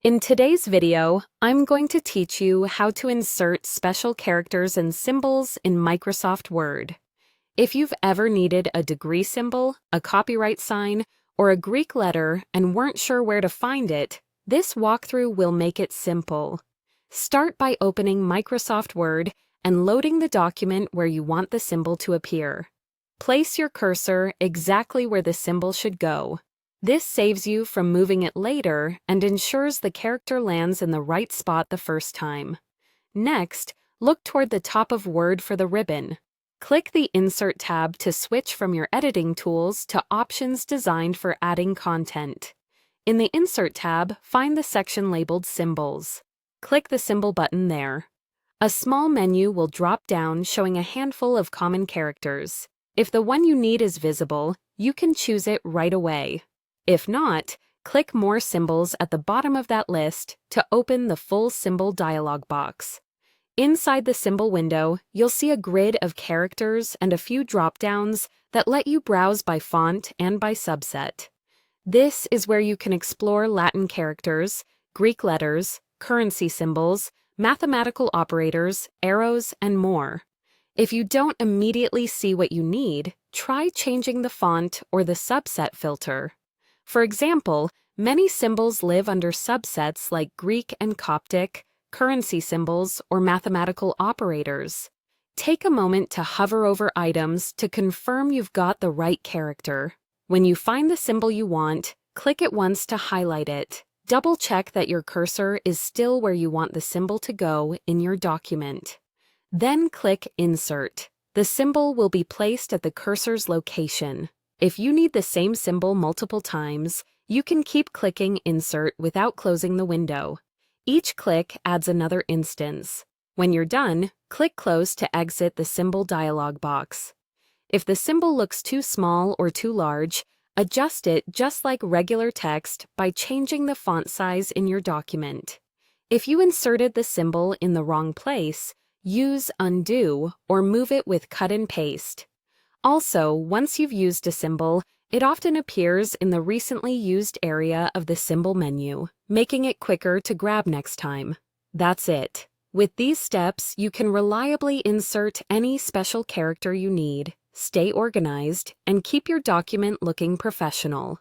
In today's video, I'm going to teach you how to insert special characters and symbols in Microsoft Word. If you've ever needed a degree symbol, a copyright sign, or a Greek letter and weren't sure where to find it, this walkthrough will make it simple. Start by opening Microsoft Word and loading the document where you want the symbol to appear. Place your cursor exactly where the symbol should go. This saves you from moving it later and ensures the character lands in the right spot the first time. Next, look toward the top of Word for the ribbon. Click the Insert tab to switch from your editing tools to options designed for adding content. In the Insert tab, find the section labeled Symbols. Click the symbol button there. A small menu will drop down showing a handful of common characters. If the one you need is visible, you can choose it right away. If not, click More Symbols at the bottom of that list to open the full symbol dialog box. Inside the symbol window, you'll see a grid of characters and a few drop-downs that let you browse by font and by subset. This is where you can explore Latin characters, Greek letters, currency symbols, mathematical operators, arrows, and more. If you don't immediately see what you need, try changing the font or the subset filter. For example, many symbols live under subsets like Greek and Coptic, currency symbols, or mathematical operators. Take a moment to hover over items to confirm you've got the right character. When you find the symbol you want, click it once to highlight it. Double-check that your cursor is still where you want the symbol to go in your document. Then click Insert. The symbol will be placed at the cursor's location. If you need the same symbol multiple times, you can keep clicking Insert without closing the window. Each click adds another instance. When you're done, click Close to exit the symbol dialog box. If the symbol looks too small or too large, adjust it just like regular text by changing the font size in your document. If you inserted the symbol in the wrong place, use Undo or move it with Cut and Paste. Also, once you've used a symbol, it often appears in the recently used area of the symbol menu, making it quicker to grab next time. That's it. With these steps, you can reliably insert any special character you need, stay organized, and keep your document looking professional.